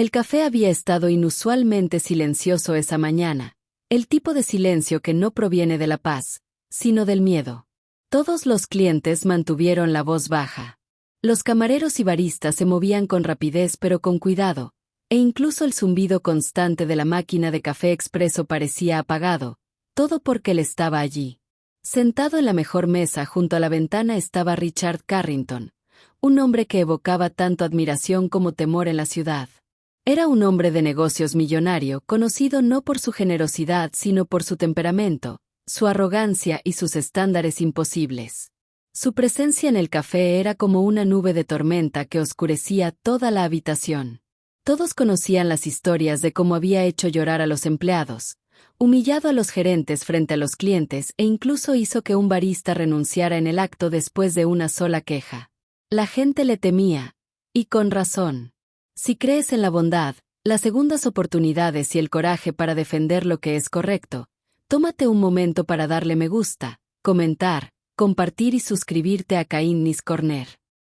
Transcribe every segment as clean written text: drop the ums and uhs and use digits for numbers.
El café había estado inusualmente silencioso esa mañana, el tipo de silencio que no proviene de la paz, sino del miedo. Todos los clientes mantuvieron la voz baja. Los camareros y baristas se movían con rapidez pero con cuidado, e incluso el zumbido constante de la máquina de café expreso parecía apagado, todo porque él estaba allí. Sentado en la mejor mesa junto a la ventana estaba Richard Carrington, un hombre que evocaba tanto admiración como temor en la ciudad. Era un hombre de negocios millonario, conocido no por su generosidad sino por su temperamento, su arrogancia y sus estándares imposibles. Su presencia en el café era como una nube de tormenta que oscurecía toda la habitación. Todos conocían las historias de cómo había hecho llorar a los empleados, humillado a los gerentes frente a los clientes e incluso hizo que un barista renunciara en el acto después de una sola queja. La gente le temía, y con razón. Si crees en la bondad, las segundas oportunidades y el coraje para defender lo que es correcto, tómate un momento para darle me gusta, comentar, compartir y suscribirte a Kindness Corner.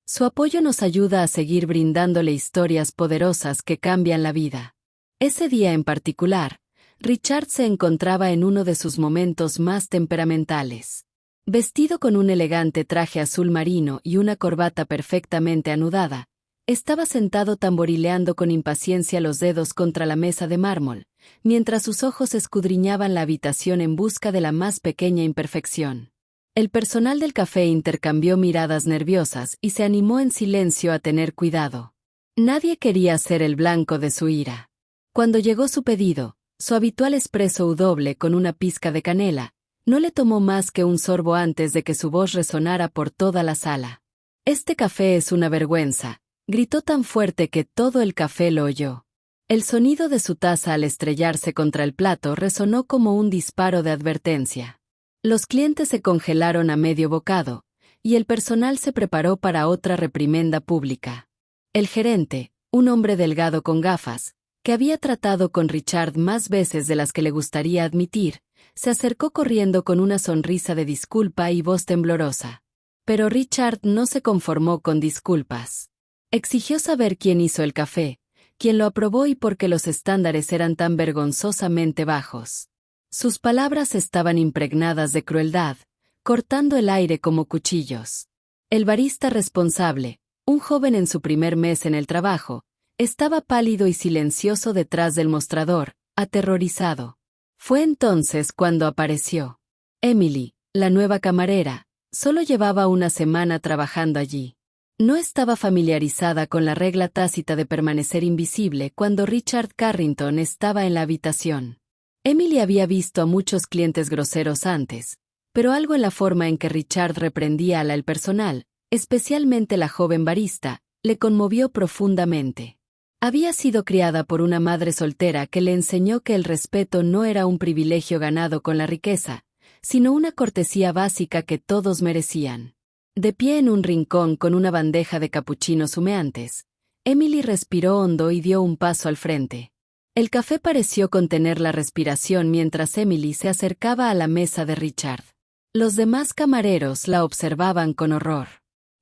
Su apoyo nos ayuda a seguir brindándole historias poderosas que cambian la vida. Ese día en particular, Richard se encontraba en uno de sus momentos más temperamentales. Vestido con un elegante traje azul marino y una corbata perfectamente anudada, estaba sentado tamborileando con impaciencia los dedos contra la mesa de mármol, mientras sus ojos escudriñaban la habitación en busca de la más pequeña imperfección. El personal del café intercambió miradas nerviosas y se animó en silencio a tener cuidado. Nadie quería ser el blanco de su ira. Cuando llegó su pedido, su habitual espresso doble con una pizca de canela, no le tomó más que un sorbo antes de que su voz resonara por toda la sala. «Este café es una vergüenza», gritó tan fuerte que todo el café lo oyó. El sonido de su taza al estrellarse contra el plato resonó como un disparo de advertencia. Los clientes se congelaron a medio bocado, y el personal se preparó para otra reprimenda pública. El gerente, un hombre delgado con gafas, que había tratado con Richard más veces de las que le gustaría admitir, se acercó corriendo con una sonrisa de disculpa y voz temblorosa. Pero Richard no se conformó con disculpas. Exigió saber quién hizo el café, quién lo aprobó y por qué los estándares eran tan vergonzosamente bajos. Sus palabras estaban impregnadas de crueldad, cortando el aire como cuchillos. El barista responsable, un joven en su primer mes en el trabajo, estaba pálido y silencioso detrás del mostrador, aterrorizado. Fue entonces cuando apareció. Emily, la nueva camarera, solo llevaba una semana trabajando allí. No estaba familiarizada con la regla tácita de permanecer invisible cuando Richard Carrington estaba en la habitación. Emily había visto a muchos clientes groseros antes, pero algo en la forma en que Richard reprendía al personal, especialmente la joven barista, le conmovió profundamente. Había sido criada por una madre soltera que le enseñó que el respeto no era un privilegio ganado con la riqueza, sino una cortesía básica que todos merecían. De pie en un rincón con una bandeja de capuchinos humeantes, Emily respiró hondo y dio un paso al frente. El café pareció contener la respiración mientras Emily se acercaba a la mesa de Richard. Los demás camareros la observaban con horror.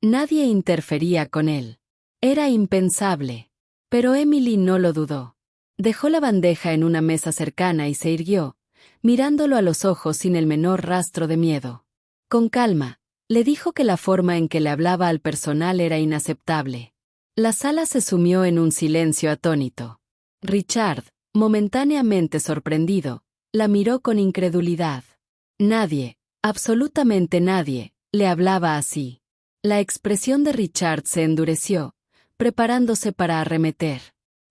Nadie interfería con él. Era impensable. Pero Emily no lo dudó. Dejó la bandeja en una mesa cercana y se irguió, mirándolo a los ojos sin el menor rastro de miedo. Con calma, le dijo que la forma en que le hablaba al personal era inaceptable. La sala se sumió en un silencio atónito. Richard, momentáneamente sorprendido, la miró con incredulidad. Nadie, absolutamente nadie, le hablaba así. La expresión de Richard se endureció, preparándose para arremeter.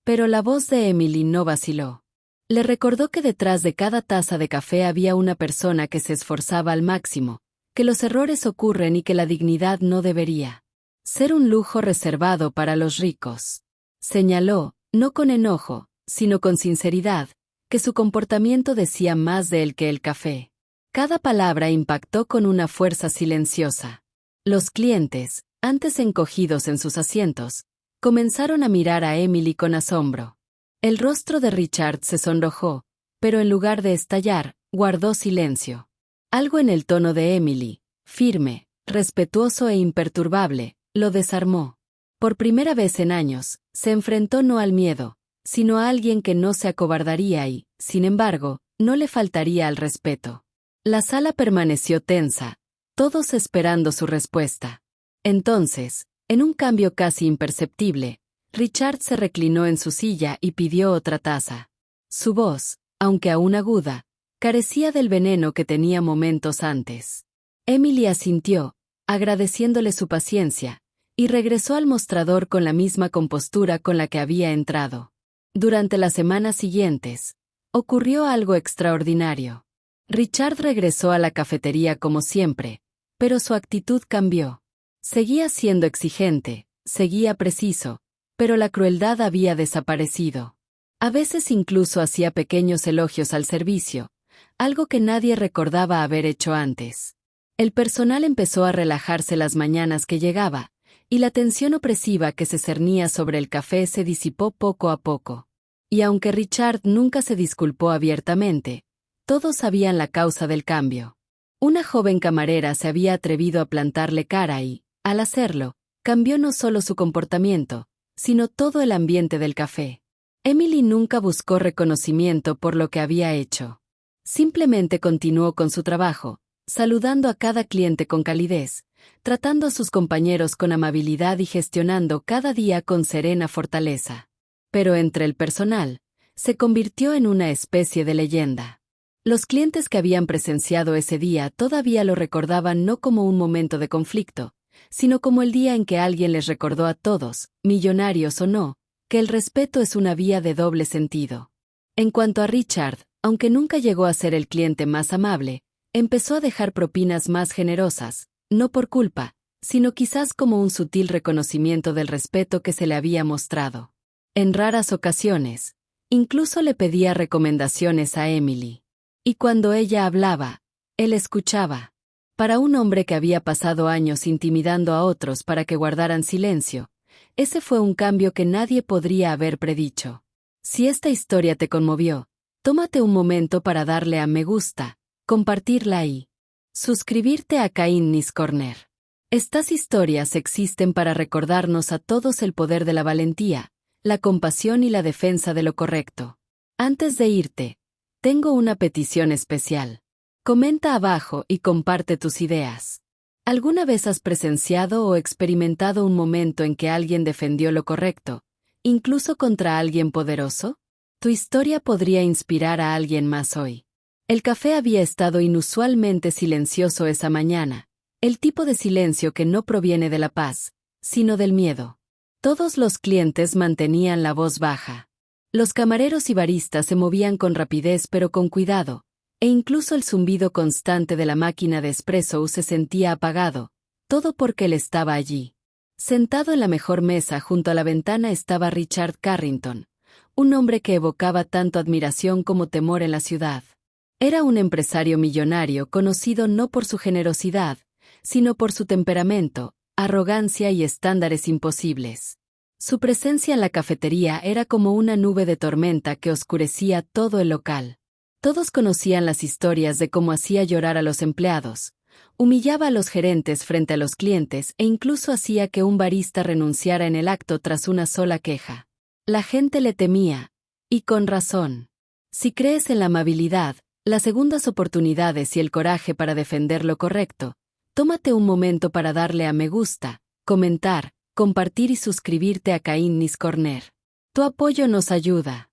Pero la voz de Emily no vaciló. Le recordó que detrás de cada taza de café había una persona que se esforzaba al máximo, que los errores ocurren y que la dignidad no debería ser un lujo reservado para los ricos. Señaló, no con enojo, sino con sinceridad, que su comportamiento decía más de él que el café. Cada palabra impactó con una fuerza silenciosa. Los clientes, antes encogidos en sus asientos, comenzaron a mirar a Emily con asombro. El rostro de Richard se sonrojó, pero en lugar de estallar, guardó silencio. Algo en el tono de Emily, firme, respetuoso e imperturbable, lo desarmó. Por primera vez en años, se enfrentó no al miedo, sino a alguien que no se acobardaría y, sin embargo, no le faltaría al respeto. La sala permaneció tensa, todos esperando su respuesta. Entonces, en un cambio casi imperceptible, Richard se reclinó en su silla y pidió otra taza. Su voz, aunque aún aguda, carecía del veneno que tenía momentos antes. Emily asintió, agradeciéndole su paciencia, y regresó al mostrador con la misma compostura con la que había entrado. Durante las semanas siguientes, ocurrió algo extraordinario. Richard regresó a la cafetería como siempre, pero su actitud cambió. Seguía siendo exigente, seguía preciso, pero la crueldad había desaparecido. A veces incluso hacía pequeños elogios al servicio, algo que nadie recordaba haber hecho antes. El personal empezó a relajarse las mañanas que llegaba, y la tensión opresiva que se cernía sobre el café se disipó poco a poco. Y aunque Richard nunca se disculpó abiertamente, todos sabían la causa del cambio. Una joven camarera se había atrevido a plantarle cara y, al hacerlo, cambió no solo su comportamiento, sino todo el ambiente del café. Emily nunca buscó reconocimiento por lo que había hecho. Simplemente continuó con su trabajo, saludando a cada cliente con calidez, tratando a sus compañeros con amabilidad y gestionando cada día con serena fortaleza. Pero entre el personal, se convirtió en una especie de leyenda. Los clientes que habían presenciado ese día todavía lo recordaban no como un momento de conflicto, sino como el día en que alguien les recordó a todos, millonarios o no, que el respeto es una vía de doble sentido. En cuanto a Richard, aunque nunca llegó a ser el cliente más amable, empezó a dejar propinas más generosas, no por culpa, sino quizás como un sutil reconocimiento del respeto que se le había mostrado. En raras ocasiones, incluso le pedía recomendaciones a Emily. Y cuando ella hablaba, él escuchaba. Para un hombre que había pasado años intimidando a otros para que guardaran silencio, ese fue un cambio que nadie podría haber predicho. Si esta historia te conmovió, tómate un momento para darle a me gusta, compartirla y suscribirte a Kindness Corner. Estas historias existen para recordarnos a todos el poder de la valentía, la compasión y la defensa de lo correcto. Antes de irte, tengo una petición especial. Comenta abajo y comparte tus ideas. ¿Alguna vez has presenciado o experimentado un momento en que alguien defendió lo correcto, incluso contra alguien poderoso? Tu historia podría inspirar a alguien más hoy. El café había estado inusualmente silencioso esa mañana, el tipo de silencio que no proviene de la paz, sino del miedo. Todos los clientes mantenían la voz baja. Los camareros y baristas se movían con rapidez pero con cuidado, e incluso el zumbido constante de la máquina de espresso se sentía apagado, todo porque él estaba allí. Sentado en la mejor mesa junto a la ventana estaba Richard Carrington, un hombre que evocaba tanto admiración como temor en la ciudad. Era un empresario millonario conocido no por su generosidad, sino por su temperamento, arrogancia y estándares imposibles. Su presencia en la cafetería era como una nube de tormenta que oscurecía todo el local. Todos conocían las historias de cómo hacía llorar a los empleados, humillaba a los gerentes frente a los clientes e incluso hacía que un barista renunciara en el acto tras una sola queja. La gente le temía, y con razón. Si crees en la amabilidad, las segundas oportunidades y el coraje para defender lo correcto, tómate un momento para darle a me gusta, comentar, compartir y suscribirte a Kindness Corner. Tu apoyo nos ayuda.